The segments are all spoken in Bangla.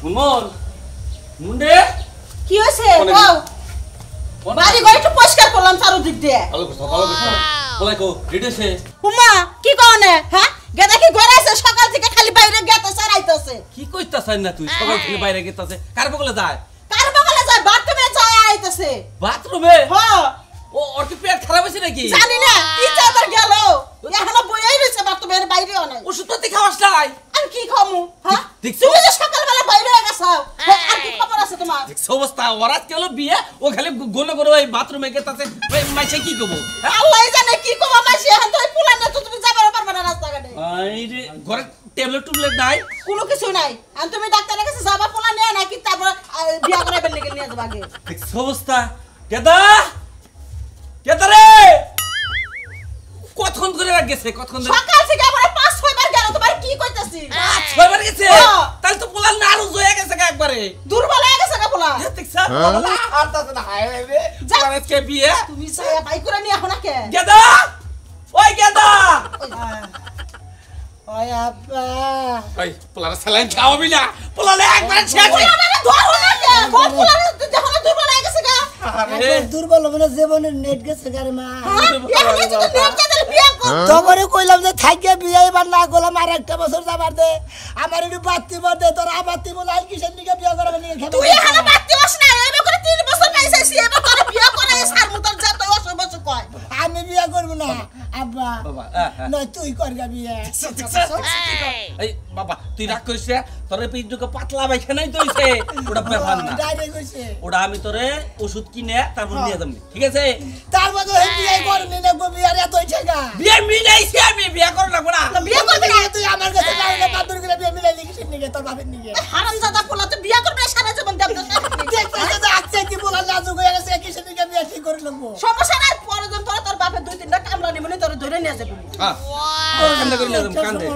মুনমুন মুন্ডে কি হইছে কও বাড়ি ঘর একটু পরিষ্কার করলাম চারদিক দিয়ে ভালো করছ বলাই কো রেডিছে হুমা কি কওনে হ্যাঁ গেদা কি ঘরে আছে সকাল থেকে খালি বাইরে গেতে সারাইতেছে কি কইতাছাই না তুই সকাল থেকে বাইরে গেতাছে কার বগলে যায় বাথরুমে যায় আইতাছে বাথরুমে হ্যাঁ ও ওর কি পেট খারাপ হইছে নাকি জানি না কি চাবার গেল এখনো বইয়াই রইছে বাথরুমের বাইরেও নাই ওষুধ তো খাওয়াস নাই আর কি খামু হ্যাঁ দেখছো তুমি যে সকালবেলা বাইরে গেছাও আর কি খবর আছে তোমার দেখছো অবস্থা ওরাত কেলো বিয়ে ও খালি গোলে করে ওই বাথরুমে গেতাছে মাইছে কি কব আল্লাহই জানে কি কব মাইছে এখন তো পুলানে তো তুমি যাবার পারবে না রাস্তাঘাটে আইরে ঘরে ট্যাবলেট নাই কোনো কিছু নাই আর তুমি ডাক্তারের কাছে যাবা পোলা নিয়ে নাকি তারপর বিয়া করাইবেন নাকি নিয়ে যাবা আগে দেখছো অবস্থা কেদা রে কতক্ষণ করে গেছে কতক্ষণ সকাল থেকে আবার 5-6 বার গেল তোমার কি কইতাছি 5-6 বার গেছে তাহলে তো পোলা নাড়ু হয়ে গেছে একবারে দুর্বল হয়ে গেছে পোলা দেখছা পোলা হারতাছে না হায় রে আজকে বিয়ে তুমি সায়া বাই করে নিয়ে এখন কে গেদা ওই গেদা ওই আব্বা ওই পোলার সালাইন খাওয়াবি না পোলালে একবার ছেড়ে ধরো না কে পোলা যখন দুর্বল হয়ে গেছে গা একবার দুর্বল হবে না জীবনের নেট গেছে গারে মা এখন যদি নেট কে দিলে বিয়া কর তবরে কইলাম যে থাইকে বিয়ে এবার না করলাম আর একটা বছর যাবার দে আমার একটু বাত্তি বর দে তোর আবাত্তি বল আর কিসের নিকে বিয়ে করবে নিকে খাবে তুই এখন বাত্তি বস না এবার করে 3 বছর পাইছিস এবার তোর বিয়া করে সার মুতর যা তুই অসব বছর কয় আমি বিয়ে করব না আব্বা বাবা না তুই করগা বিয়ে এই বাবা তুই রাগ করিস তোর পিঠুকে পাতলা পায়খানাই দইছে ওটা ব্যাপার না ডাইরেক্ট কইছে ওটা আমি তোরে ওষুধ কিনে তারপর নিয়ে যাবো ঠিক আছে তার মধ্যে বিয়ে করবি না গো বিয়ে এত টাকা বিয়ে মিলাইছি আমি বিয়ে করব না বিয়ে করবি না তুই আমার কাছে যাই না বাদুর করে বিয়ে মিলাইলি কিসের নিকে তোর বাপের নিকে হারামজাদা পোলা তো বিয়া করবে সারা জীবন দেব দেখতে তো আচ্ছা কি বলা লাজুক হয়ে গেছে কিসের নিকে বিয়ে ঠিক করে লব সমস্যা নাই পরজন তোর বাপের 2-3টা কামলা নিমনে তোর ধরে নিয়ে যাবে হ্যাঁ কান্দা করে নিয়ে যাবো কান্দে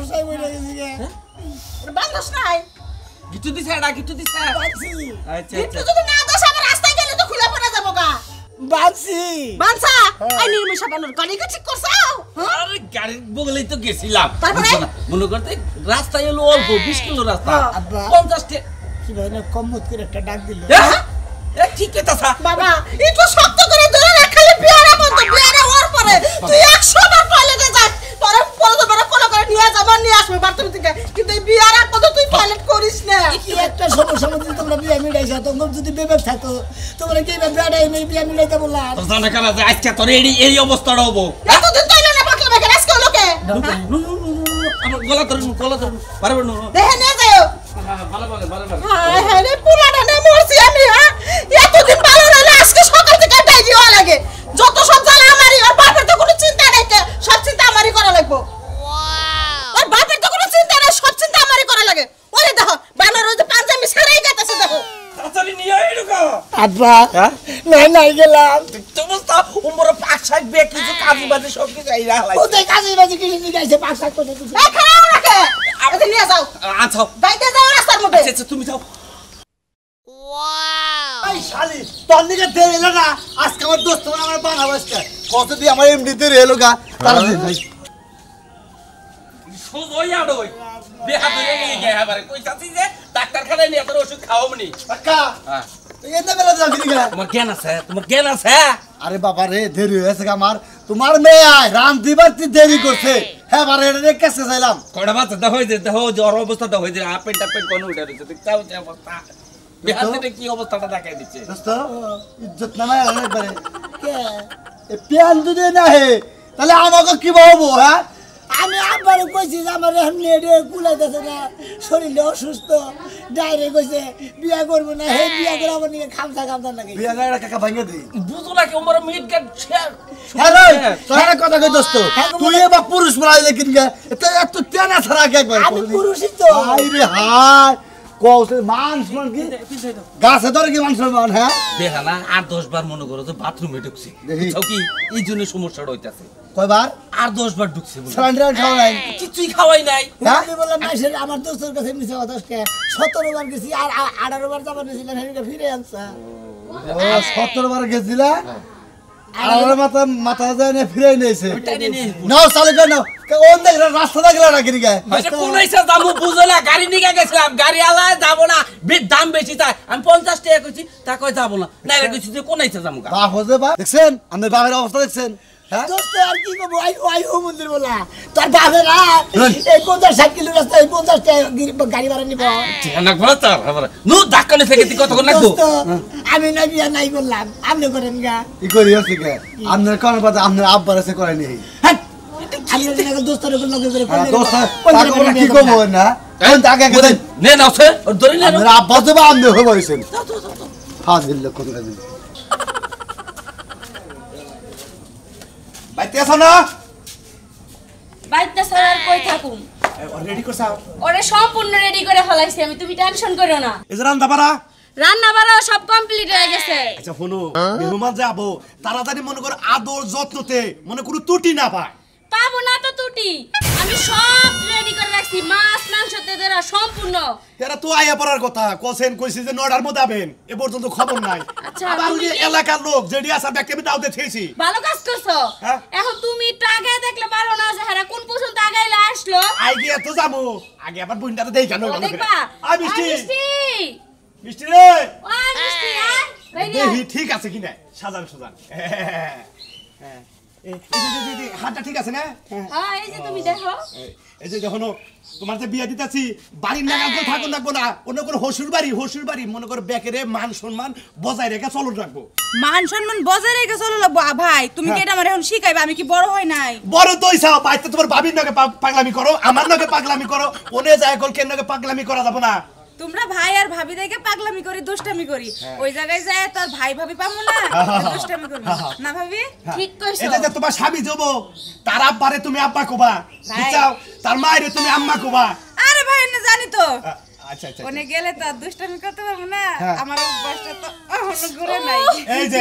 বান্দস নাই গিট্টু দিছে আচ্ছা কিন্তু যদি না দশ আমার রাস্তায় গেলে তো খুলে পড়ে যাবো গা বানছি বানসা আই নির্মিশা বানর গাড়ি কি ঠিক করছাও আরে গাড়ির বগলেই তো গেছিলাম তারপরে মনে করতে রাস্তায় এলো অল্প 20 কিলো রাস্তা আব্বা 50 টা কি ভাই না কম মত করে একটা ডাক দিল এ ঠিক কথা বাবা একটু শক্ত করে ধরে রাখলে বিয়ারা বন্ধ বিয়ারা ওর পরে তুই 100 বার টয়লেটে যা তোর পরে বড় কোন করে নিয়ে যাব নিয়ে আসবে বাথরুম থেকে কিন্তু এই বিয়ারা কত তুই টয়লেট করিস না কি একটা সমস্যা মধ্যে তোমরা বিয়ে মিলাইছো তোমরা যদি বিবেক থাকতো তোমরা কি বিয়ে নেই বিয়ে মিলাইতে বললা তোর জানা কেন যে আজকে তোর এই অবস্থাটা হবো এতদিন তাইলে না বাকলা বেকে আজকে লোকে আমার গলা ধরুন পারবে না দেখে নিয়ে যাও ভালো হ্যাঁ রে পুরাটা না মরছি আমি হ্যাঁ এতদিন ভালো না আজকে সকাল থেকে ডাইজি হওয়া লাগে যত সব জ্বালা আমারই আর বাপের তো কোনো চিন্তা নাই সব চিন্তা আমারই করা লাগবে আর বাপের তো কোনো চিন্তা নাই সব চিন্তা আমারই করা লাগে ওরে দেখো বানর ওই যে পাঞ্জাবি সারাই গেছে দেখো তাড়াতাড়ি নিয়ে আই ঢুকা আব্বা নাই গেলাম অবস্থা উমরে পাক সাইড বেক কিছু কাজী বাজে সব কিছু আই রাখলাই ও দেখ কাজে বাজে কি নিয়ে যাইছে পাঁচ সাত করে কিছু এই খাও রাখে আপনি নিয়ে যাও আচ্ছা বাইতে যাও রাস্তার মধ্যে আচ্ছা তুমি যাও এই শালি তোর নিকে দেরি এলো না আজকে আমার দোস্ত আমার বানা বসছে কত দিয়ে আমার এমডি দেরি এলো গা তাড়াতাড়ি ভাই সোজই আড়ই বেহা ধরে গেলি গে এবারে কইতাছি যে ডাক্তারখানায় নিয়ে তোর ওষুধ খাওয়ামনি কাকা হ্যাঁ এতে বেলা যাও কি গা তোমার জ্ঞান আছে আরে বাবা রে দেরি হয়েছে আমার তোমার মেয়ে আয় রাম দিবার দেরি করছে হ্যাঁ বারে রে কাছে যাইলাম কয়টা বাচ্চা দেখো যে দেখো জ্বর অবস্থাটা হয়েছে আপেন টাপেন কোন উঠে রয়েছে দেখতাও যে অবস্থা বেহাতে কি অবস্থাটা দেখাই দিচ্ছে দোস্ত ইজ্জত নামায় একবারে এ প্যান যদি না হে তাহলে আমাকে কি বলবো হ্যাঁ আমি আব্বার কইছি যে আমার এখন নেড়ে কুলাইতেছে না শরীরে অসুস্থ ডাইরে কইছে বিয়া করবো না হে বিয়া করে আমার নিয়ে খামসা নাকি বিয়া গাড়া কাকা ভাঙে দে বুঝো না কি ওমর মিট গাট শেয়ার হ্যাঁ রে তোরা কথা কই দোস্ত তুই এবার পুরুষ বলাইলে কিনগা এত তেনা ছাড়া কে একবার আমি পুরুষই তো হাই রে হাই কৌশল মানুষ মান কি গাছে ধরে কি মানুষের মান হ্যাঁ দেখা না 8-10 বার মনে করো যে বাথরুমে ঢুকছে বুঝছো কি এই জন্য সমস্যাটা হইতাছে কয়বার 8-10 বার ঢুকছে সিলিন্ডার খাওয়া নাই কিছুই খাওয়াই নাই আমি বললাম মাসের আমার দোস্তের কাছে মিছে কথা 17 বার গেছি আর 18 বার যাবার নিছিলাম হেনকে ফিরে আনছা ও 17 বার গেছিলা আর মাথা যায় না ফিরে নিয়েছে নাও চালু কর নাও কোন দেখ রাস্তা দেখলা নাকি রে আচ্ছা কোন ইচ্ছা যাবো বুঝো না গাড়ি নিয়ে গেছিলাম গাড়ি আলা যাবো না দাম বেশি চাই আমি 50 টাকা কইছি তা কই যাবো না না রে কইছি যে কোন ইচ্ছা যাবো বাপ হজে বাপ দেখছেন আমাদের বাবার অবস্থা দেখছেন হ্যাঁ দোস্ত আর কি করবো আই মন্দির বলা তোর বাপের এই 50-60 কিলো রাস্তা এই 50 টাকা গাড়ি ভাড়া নিব না বলা তার আবার নু ধাক্কালে থেকে তুই কতক্ষণ লাগবো দোস্ত, আমি না বিয়া নাই করলাম আপনি করেন গা কি করি আছে কে আপনার কোন কথা আপনার আব্বার আছে করে নি হ্যাঁ আমি না দোস্তর উপর লগে করে দোস্ত তাকে কি করব না কোন আগে আগে নে নাও সে ওর ধরে নে আপনার আব্বা তো আপনি হয়ে বলেছেন ফাজিল লোক কোন কাজ বাইতে আসো না বাইতে সারার কই থাকুম রেডি করছাও ওরে সম্পূর্ণ রেডি করে ফলাইছি আমি তুমি টেনশন করো না এই যে রান্না পারা রান্না বাড়া সব কমপ্লিট হয়ে গেছে আচ্ছা শুনো মেহমান যাবো তাড়াতাড়ি মনে করো আদর যত্নতে মনে করো ত্রুটি না পায় পাবো না তো তুটি আমি সব রেডি করে রাখছি মাছ মাংস তেজরা সম্পূর্ণ এরা তো আয়া পড়ার কথা কোসেন কইছি যে 9টার মধ্যে আবেন এ পর্যন্ত খবর নাই আচ্ছা, আবার ওই যে তুমি- এলাকার লোক যেডি আসার ব্যাগকে আমি দাও দিতেছি ভালো কাজ করছো হ্যাঁ? এখন তুমি একটু আগে দেখলে পারো না যে হারা কোন পর্যন্ত আগাইলে আসলো আই গিয়ে তো যাবো আগে আবার বুইন্দাতে দেই কেন ও দেখবা আই মিষ্টি মিষ্টি মিষ্টি রে ও মিষ্টি আয় বাইরে দেখি ঠিক আছে কিনা সাজান সাজান হ্যাঁ এই যে হাতটা ঠিক আছে না হ্যাঁ এই যে তুমি দেখো এই যে যখন তোমার যে বিয়ে দিতেছি বাড়ির নাগাল তো থাকুন রাখবো না অন্য কোনো শ্বশুর বাড়ি মনে করো ব্যাকেরে মান সম্মান বজায় রেখে চলন রাখবো মান সম্মান বজায় রেখে চলো লাগবো ভাই তুমি কি এটা আমার এখন শিখাইবে আমি কি বড় হয় নাই বড় তো ইসাও বাইতে তোমার বাবির নাকে পাগলামি করো আমার নাকে পাগলামি করো ওনে যায় কল কেন নাকে পাগলামি করা যাবো না তোমরা ভাই আর ভাবি দেখে পাগলামি করি দুষ্টামি করি ওই জায়গায় যায় তোর ভাই ভাবি পাবো না দুষ্টামি করবো না ভাবি ঠিক কইছো এটা যে তোমার স্বামী যাবো তার আব্বারে তুমি আব্বা কোবা বুঝছাও তার মায়েরে তুমি আম্মা কোবা আরে ভাই না জানি তো আচ্ছা আচ্ছা ওনে গেলে তো আর দুষ্টামি করতে পারবো না আমার বয়সটা তো এখনো ঘুরে নাই এই যে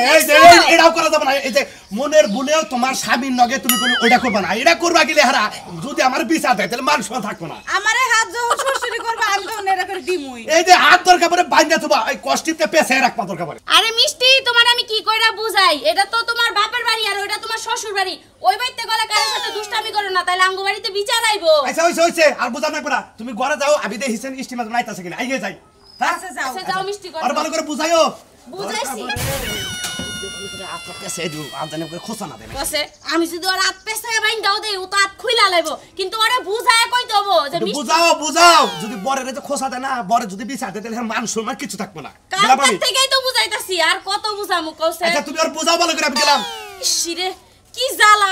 এটাও করা যাবে না এই যে মনের ভুলেও তোমার স্বামীর নগে তুমি কোনো ওইটা করবে না এটা করবা গেলে হারা যদি আমার বিচার দেয় তাহলে মান সম্মান থাকবো না আমারে হাত যখন শ্বশুরি করবো আমি তখন এটা করে দিমুই এই যে হাত দরকার পরে বাইন্দা তোমার এই কষ্টিতে পেছে রাখবা দরকার পরে আরে মিষ্টি তোমার আমি কি কইরা বুঝাই এটা তো তোমার বাপের বাড়ি আর ওইটা তোমার শ্বশুর বাড়ি ওই বাড়িতে গেলে কারোর সাথে দুষ্টামি করো না তাইলে আঙ্গ বাড়িতে বিচার আইবো আচ্ছা হইছে আর বুঝা না পড়া তুমি ঘরে যাও আমি দেখি হিসেন স্টিমার নাইতাছে কিনা আইগে যাই হ্যাঁ আচ্ছা যাও আচ্ছা যাও মিষ্টি করো আর ভালো করে বুঝাইও বুঝাইছি পেছে দিও আদানে করে খোসা না দেবে কসে আমি যদি ওর হাত পেছায় বাইন দাও দেই ও তো হাত খুইলা লাইবো কিন্তু ওরে বুঝায় কইতে হবো যে মিষ্টি বুঝাও যদি বরের যে খোসা দেয় না বরে যদি বিচার দেয় তাহলে মান সম্মান কিছু থাকবে না গেলাম কাল আমি থেকেই তো বুঝাইতাছি আর কত বুঝামু কসে আচ্ছা তুমি আর বুঝাও ভালো করে আমি গেলাম ইসিরে কি জ্বালা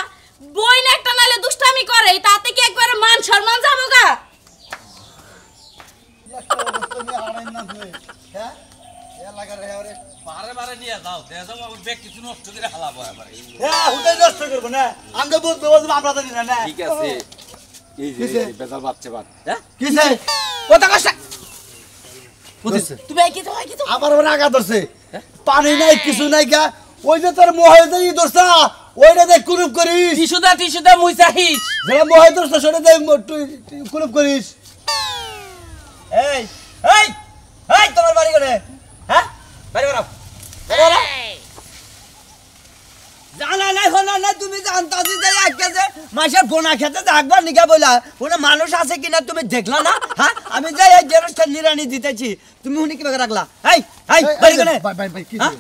বইন একটা নালে দুষ্টামি করে তাতে কি একবারে মান সম্মান যাবো গা বারে বারে নিয়ে যাও দেখো আমার ব্যাগ কিছু নষ্ট করে হালাবো এবারে হ্যাঁ হুদাই নষ্ট করবো না আমরা বলতে বলতে আমরা জানি না ঠিক আছে এই যে কিসে? বেজাল বাচ্চা বাদ হ্যাঁ কিসে কথা কষ্ট তুমি কি তো কি তো আমার ওরা আগা ধরছে পানি নাই কিছু নাই গা ওই যে তোর মহাজনী ধরছা ওইটা দেখ কুরুপ করিস টিস্যুদা মুইসাহিস যারা মহাজ ধরছে সেটা দেখ কুরুপ করিস এই এই এই তোমার বাড়ি করে হ্যাঁ বাড়ি করো জানা নাই হনা না তুমি জানতাছি যে আজকে যে মাসের বোনা খেতে থাকবার নিকা বলা কোনো মানুষ আছে কিনা তুমি দেখলা না হ্যাঁ আমি যে এই জেরসটা নিরানি দিতেছি তুমি উনি কি রাখলা এই এই বাড়ি করে ভাই কি হ্যাঁ?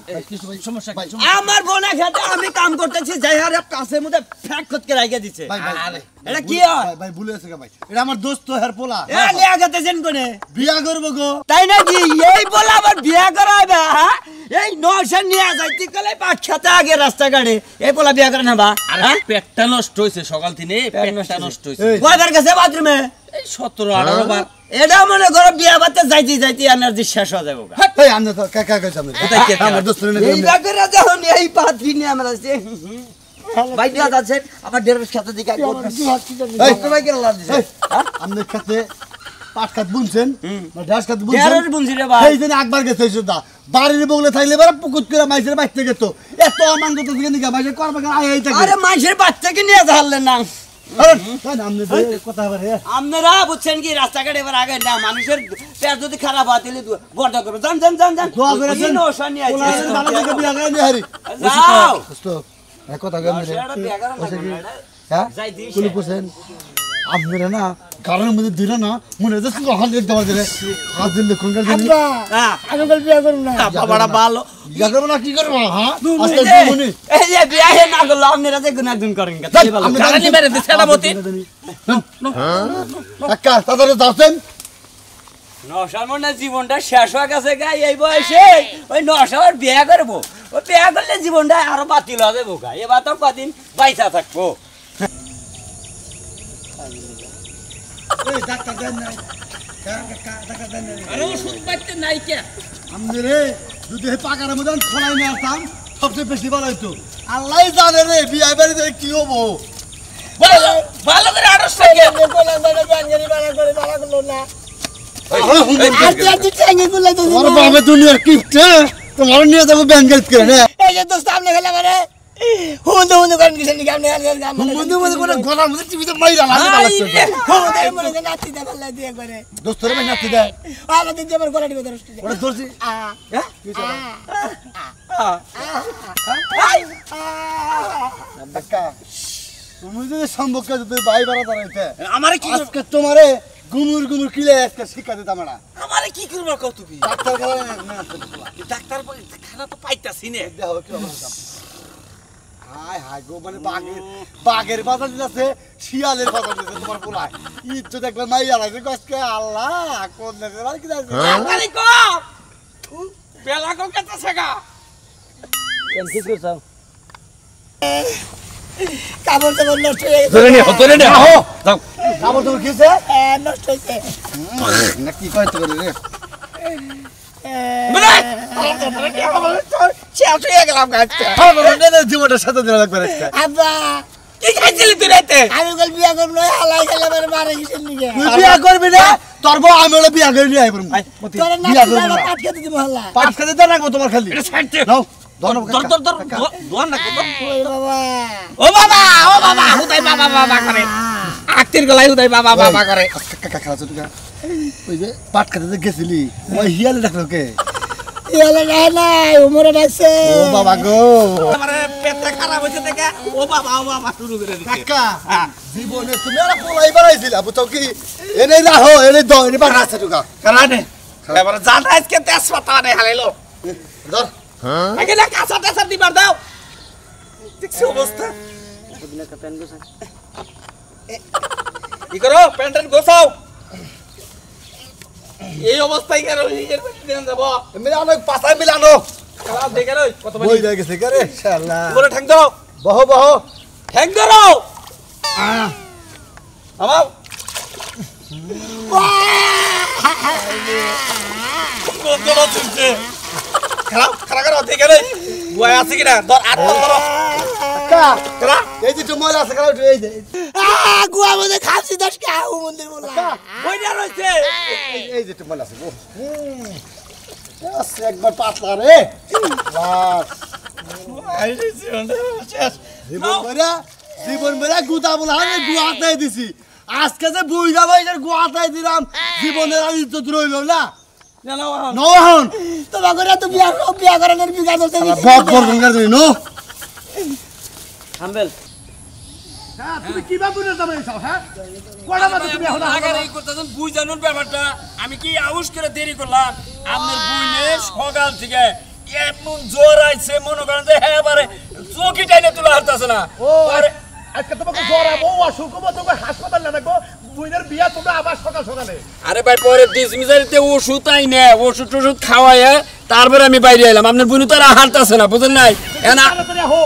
সমস্যা ভাই আমার বোনা খেতে আমি কাম করতেছি যাই হারে কাছের মধ্যে ফ্যাক করতে রাইখে দিছে ভাই এটা কি হয় ভাই ভাই ভুলে গেছে ভাই এটা আমার দোস্ত হের পোলা এ লিয়া গেতেছেন কোনে বিয়া করবো গো তাই নাকি এই বলে আবার বিয়া করাবে হ্যাঁ এই নশা নিয়ে যাইতে গেলে পাট খেতে আগে রাস্তাঘাটে এই বলে বিয়া করে নেবা আরে পেটটা নষ্ট হইছে সকাল থেকে পেটটা নষ্ট হইছে এই, কয়বার গেছে বাথরুমে এই 17-18 বার এটা মনে করো বিয়া বাতে যাইতে যাইতে এনার্জি শেষ হয়ে যাবো এই আমরা তো কাকা কইছ আমরা কোথায় কে আমার দোস্ত রে এই জায়গায় যখন এই পাত্রী নিয়ে আমরা আসছি ভাই দিয়া যাচ্ছে আমার ডেরের সাথে দিকে এই ভাই কেন লাভ দিছে আমাদের কাছে পাট খাত বুনছেন না ঢাস খাত বুনছেন ডেরের বুনছি রে ভাই এই দিন একবার গেছে সুদা বাড়ির বগলে থাকলে এবার পুকুত করে মাইসের বাইতে গেত এত অমাঙ্গ তো দিকে নিকা মাইসের করবে কেন আই এই থাকে আরে মানুষের বাচ্চাকে নিয়ে ধরলেন না আমনে কথা বলে আপনারা বুঝছেন কি রাস্তাঘাটে এবার আগে না মানুষের পেট যদি খারাপ হয় তাহলে বর্ধা করবে জান জান জান জান দোয়া করেছেন নশা নিয়ে পোলা আইছে ভালো থেকে বিয়া করে নিয়ে হারি যাও দোস্ত কথা কম রে নশাটা বিয়া করা লাগবে না, এটা হ্যাঁ কুলি করছেন আপনারা না কারণের মধ্যে দিল না মনে হচ্ছে হাত দেখতে পারছে হাত দিলে কোনকার জানি আমি বল বিয়া করব না বাবাটা ভালো বিয়া করবো না কি করবো হ্যাঁ আজকে মনে এই যে বিয়া হে না করলো আপনারা যে গুনাগুন করেন তাই ভালো গাড়ি মেরে দিছে এটা মতি কাকা তাড়াতাড়ি যাচ্ছেন নশার মনে জীবনটা শেষ হয়ে গেছে গাই এই বয়সে ওই নশার বিয়া করবো ওই বিয়া করলে জীবনটা আরো বাতিল হয়ে যাবো গাই এবার তো কদিন বাইসা থাকবো ডাক্তার দেন নাই ডাক্তার দেন নাই আরে ওষুধ পাইতে নাই কে আমি রে যদি পাকার মধ্যে খোলাই নিয়ে আসতাম সবচেয়ে বেশি ভালো হইতো আল্লাহ জানে রে বিয়ে বাড়িতে কি হবো ভালো করে আড়স থাকে তোমার বাবা দুনিয়ার কিপটা তোমার নিয়ে যাবো ব্যাংকেট করে না এই যে দোস্ত আপনি খেলে মানে হুন্দু হুন্দু করেন কিছু নাকি আপনি বন্ধু মধ্যে করে গলার মধ্যে টিভিতে মাইরা লাগে পালাচ্ছে হুন্দু মনে করে নাতি দা ফেলা দিয়ে করে দোস্তরে ভাই নাতি দেয় আলো দিন আমার গলা টিপে ধরছি ওরা ধরছি কাকা তুমি যদি সম্পর্ক যদি ভাই বাড়া দাঁড়াইতে আমারে কি আজকে তোমারে গুমুর গুমুর কিলে আজকে শিক্ষা দিতাম না আমারে কি করবা কত তুমি ডাক্তার ডাক্তার খানা তো পাইতাছি নে দেখো কি অবস্থা হাই হাই গো মানে বাঘের বাজার দিতেছে শিয়ালের বাজার দিতেছে তোমার পোলায় ইচ্ছো দেখলে মাইয়া লাগছে আজকে আল্লাহ কোন দেশে বাড়ি কি যাচ্ছে আমারে কো বেলা কো কেতে ছাগা কি করছাও কাপড় তো নষ্ট হয়ে গেছে ধরে নে আহো যাও কাপড় তোমার কিছে নষ্ট হয়েছে না কি কইতে পারি রে বলে শেষ হয়ে গেলাম গাছটা জীবনটার সাথে দিন লাগবে আজকে আব্বা কি খাইছিলি তুই রাতে আমি বল বিয়া করব না হালাই খেলে আমার মারা গেছে নিকে তুই বিয়া করবি না তোর বউ আমি হলো বিয়া করে নিয়ে আইব তোর না বিয়া করবি না পাট খেতে দিব হালা পাঁচ খেতে দেন রাখবো তোমার খালি এটা ছাড়তে নাও ধর দোয়ান না কত ওই বাবা ও বাবা হুদাই বাবা করে আক্তির গলাই হুদাই বাবা করে কাকা খাওয়া তুই ওই যে পাট খেতে গেছিলি ওই হিয়ালে ডাকলো কে ইয়ালে না না উমরে ডাকছে ও বাবা গো আমারে পেটটা খারাপ হইছে দেখে ও বাবা শুরু করে দিছে কাকা জীবনে তুমি আর পোলাই বানাইছিলা বুঝছো কি এনে রাখো এনে দাও এনে বাড়া আছে টুকা কারানে এবারে জান আজকে তেজ পাতা নাই হালাইলো ধর আগে না কাঁচা টেসা দিবার দাও দেখছি অবস্থা কি করো প্যান্টেন গোছাও এই অবস্থায় কেন নিজের পেটে দেন যাব মিলানো পাছায় মিলানো খারাপ দেখে রই কত বই রয়ে গেছে কে রে শালা বলে ঠ্যাং দাও বহ বহ ঠ্যাং ধরো আমাও কত চলছে খারাপ করো দেখে রই বয় আছে কিনা ধর আট ধরো কাকা এই যে তোমার আছে কাকা এই যে গুয়া মধ্যে খাসি দশ কা মন্দির বলা বইটা রইছে এই যে তোমার আছে আছে একবার পাতলা রে বাস জীবন বেলা গুতা বলা আমি গুয়াতাই দিছি আজকে যে বইরা ভাইদের গুয়াতাই দিলাম জীবনের আর ইজ্জত রইল না নহন তোমার করে তো বিয়া করানোর বিঘা দছে বক বক গঙ্গার দিন নো হাম্বেল হ্যাঁ তুমি কি বাবুরে যাবে সব হ্যাঁ কোড়া মাথা তুমি এখন আগে এই করতেছেন বুই জানুন ব্যাপারটা আমি কি আউশ করে দেরি করলাম আপনার বুইনে সকাল থেকে এমন জোর আইছে মনে করেন যে হ্যাঁ বারে চোখি টাইনে তুলা হারতাছে না আরে আজকে তোমাকে জরাবো অসুখ হবো তোমাকে হাসপাতাল নেবো বুইনের বিয়া তোমরা আবার সকাল সকালে আরে ভাই পরে ডিসমিসারিতে ওষুধ আই নে ওষুধ টষুধ খাওয়ায় তারপরে আমি বাইরে এলাম আপনার বুইনে তো আর হারতাছে না বুঝলেন নাই তাড়াতাড়ি হো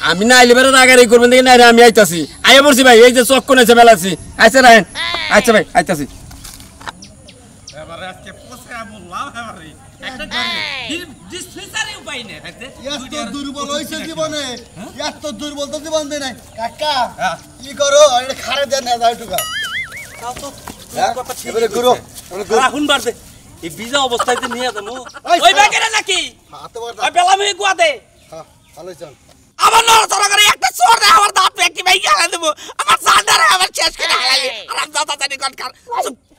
আমি না আইলে বেড়ে আগারে করবেন দেখি না রে আমি আইতাছি আইয়া পড়ছি ভাই এই যে চক কোনেছে মেলাছি আইছে রাহেন আচ্ছা ভাই আইতাছি এবারে আজকে পোষে বললাম এবারে একটা ডিসমিসারি উপায় নেই এত দুর্বল হইছে জীবনে এত দুর্বল তো জীবন দেয় নাই কাকা কি করো এটা খারে দেন না যাও টুকা এবারে গুরু রাহুন বাড়ছে এই বিজা অবস্থায় নিয়ে যাবো ওই ওই ব্যাগেরে নাকি হাতে বড় ওই বেলা মেয়ে গুয়াতে হ্যাঁ ভালো চল আমার নড়াচড়া করে একটা চোর দেয় আমার দাঁত একটি ভাই গেলে দেবো আমার সান্ডারে আমার শেষ করে হালালি আর আমি দাদা জানি কনকার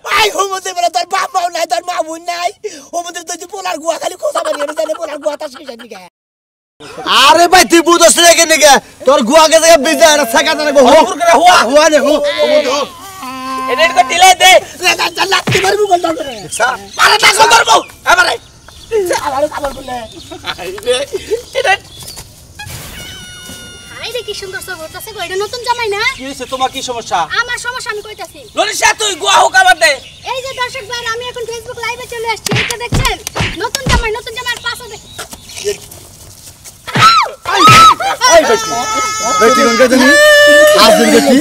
ভাই হুমতে বলে তোর বাপ মাও নাই তোর মা বোন নাই হুমতে তুই পোলার গুয়া খালি খোসা বানিয়ে জানে পোলার গুয়া তাস কি জানি আরে ভাই তুই বুঝছ না কেন কে তোর গুয়া কে জায়গা বিজা না ছাকা জানা গো হুয়া হুয়া হুয়া নে হু এটা কো দিলে দে লাত্তি মারবো বল দাও আরে টাকা ধরবো আমারে আমারে খাবার বলে এটা হাই রে কি সুন্দর সব হতাছে গো এটা নতুন জামাই না কি হইছে তোমার কি সমস্যা আমার সমস্যা আমি কইতাছি ললিশা তুই গুয়া হোক আবার দে এই যে দর্শক ভাই আমি এখন ফেসবুক লাইভে চলে আসছি এটা দেখছেন নতুন জামাইয়ের পাশে বেটি গঙ্গা তুমি আজ দিন কি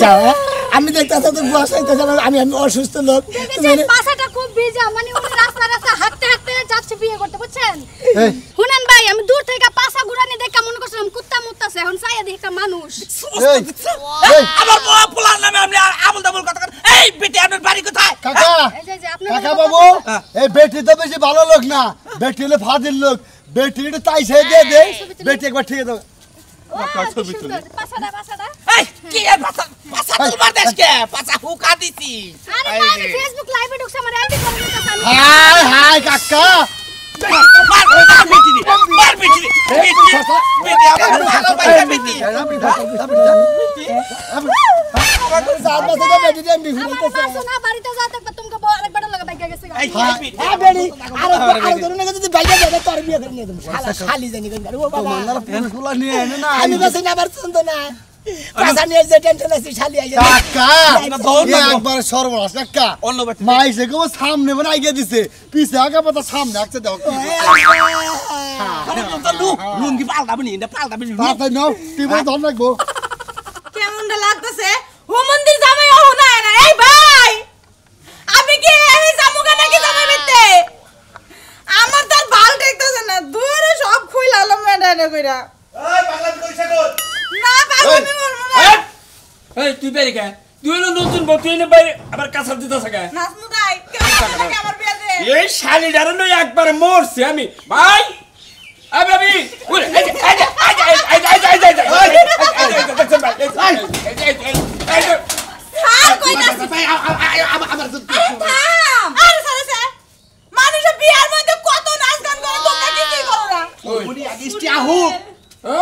আমি দেখতেছি তো বুয়া সাইতেছে আমি অসুস্থ লোক দেখেন পাশাটা খুব ভিজা মানে উনি রাস্তা রাস্তা হাঁটতে হাঁটতে যাচ্ছে বিয়ে করতে বুঝছেন শুনেন ভাই আমি দূর থেকে পাশা ঘুরানি দেখে মনে করছিলাম কুত্তা মুত্তাছে এখন চাইয়া দেখি একটা মানুষ আমার বউ পোলার নামে আপনি আমল দামল কথা এই বেটি আপনার বাড়ি কোথায় কাকা এই যে আপনি কাকা বাবু এই বেটি তো বেশি ভালো লোক না বেটি হলে ফাজিল লোক বেটি এটা তাই সে দিয়ে দে বেটি একবার ঠিক দাও পাশাটা এই কি এর ভাষা ভাষা তোমার দেশকে ভাষা হুকা দিছি আরে ভাই আমি ফেসবুক লাইভে ঢুকছি আমার এমপি করে নিতেছে আমি হাই হাই কাকা মার বেটি দি মার বেটি দি বেটি আমার ভালো পাইছে বেটি সামনে থেকে বেটি দেন বিহু আমার বাসো না বাড়িতে যা দেখবা তোমাকে বউ আরেকবার লাগা বাইকা গেছে এই হ্যাঁ বেটি আরে ধরুন না যদি বাইরে যাবে তোর বিয়ে করে নিয়ে দেব শালা খালি জানি কেন ও বাবা মান্নার ফুলা নিয়ে এনে না আমি বসে না আবার শুনতো না পাশা নিয়ে যে টেনশন আছে শালি আইছে কাকা এ একবার সর্বনাশ কাকা অন্য বেটি মাইসে গো সামনে মানে আইগে দিছে পিছে আগা পাতা সামনে আসছে দাও আরে তো লুঙ্গি পাল্টা বনি এটা পাল্টা বনি তাই নাও তুই বলে ধর রাখবো কেমনটা লাগতেছে হুমন্দির জামাই ও না না এই ভাই আমি কি এই জামুগা নাকি জামাই বেতে আমার তার ভাল দেখতেছে না দূরে সব খুইলালাম মেডানে কইরা এই পাগলামি কইছ কর না পাগলামি করব না এই তুই বেরি কে তুই হলো নতুন বউ তুই না বাইরে আবার কাছার দিতেছ কে নাসমুদাই কেমন লাগে আমার বিয়ে দে এই শালি ডারে নই একবার মরছি আমি ভাই আই বেবি ওরে এই আর কইতাছি আমার থাম আরে সারাসে মানুষের বিয়ার মধ্যে কত নাচ গান করে তোমরা কিছুই করো না উনি আগে স্টিয়া হোক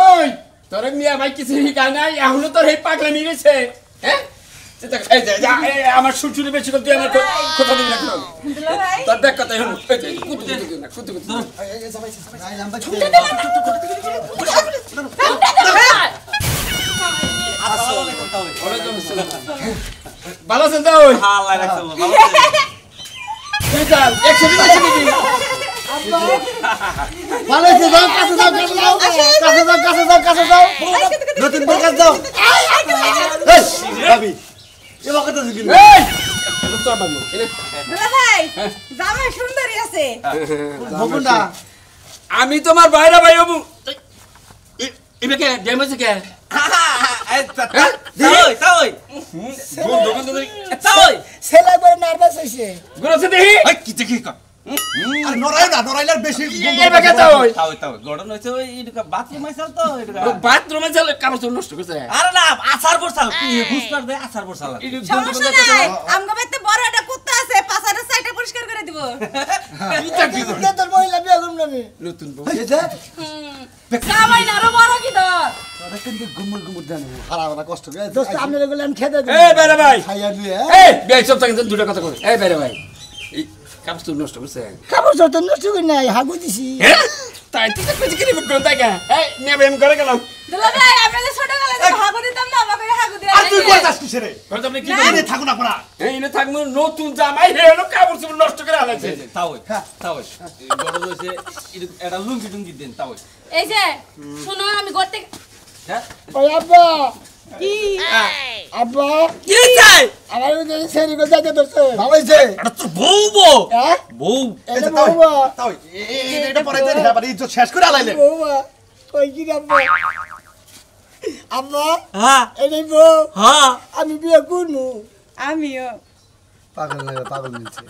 ওই তোর মিয়া ভাই কিছু শিখায় নাই এখনো তোর এই পাগলামি গেছে হ্যাঁ আমার সুচুরি বেশি তুই আমার কথা দিবি না দুলা ভাই তোর দেখ কথা হলো কুতু ভালো আছেন তো ওই আল্লাহ রাখছে ভালো তুই যাও 120 দিবি ভালো আছে যাও কাছে যাও কাছে যাও নতুন বউ কাছে যাও এই ভাবি এ বকতে দিবি এই তোর বাবু দুলা ভাই জামাই সুন্দরী আছে বকুন্ডা আমি তোমার বাইরে ভাই বাবু ইবে কে ড্যামেজ কে তাই ছেলে বড় নার্ভাস হইছে গুরুছে দেহি কি দেখি কর আর নরাইলার বেশি ইবে কে যাও তাই গড়ন হইছে ওই এটা বাথরুম আইছাল তো এটা বাথরুমে চলে কাপড় চোপড় নষ্ট করছে আরে না আচার বসাল কি বুঝতার দে আচার বসাল সমস্যা নাই আমগো বাইতে বড় একটা কুত্তা আছে পাছাটা সাইডে পরিষ্কার করে দিব তোর মহিলা বিয়ে করব না নতুন বউ জামাই না আরো বড় কি তোর তোরা কিন্তু গুমুর গুমুর জানো খারাপ না কষ্ট করে দোস্ত আপনি বলে আমি খেতে দেব এই বাইরে ভাই খাইয়া দিয়ে এই বিয়ে সব থেকে দুটো কথা কই এই বাইরে ভাই এই কাপড় চোপড় নষ্ট করছে কাপড় চোপড় নষ্ট করি নাই হাগু দিছি হ্যাঁ তাই তো কিছু কি নিব কোন তাই এই নেবে এম করে গেলাম দুলা ভাই আমরা যে ছোটবেলায় যে হাগু দিতাম না আমাকে হাগু দিয়ে আর তুই কই যাস কিসে রে কত আপনি কি এনে থাকো না পড়া এই নে থাকমু নতুন জামাই হে হলো কাপড় চোপড় নষ্ট করে আলাইছে তাও গড়ন হইছে এটা লুঙ্গি টুঙ্গি দেন তাও এই যে শুনো আমি করতে হ্যাঁ ওই আব্বা কি আব্বা কি চাই আমার ওই সেরি গো যাইতে দোস্ত ভালো হইছে এটা তো বউ হ্যাঁ বউ এটা বাবা তাও এটা পরে দেন আবার ইজ্জত শেষ করে আলাইলে বাবা কই কি আব্বা আব্বা হ্যাঁ এই বউ হ্যাঁ আমি বিয়ে করবো আমিও পাগল নিচ্ছে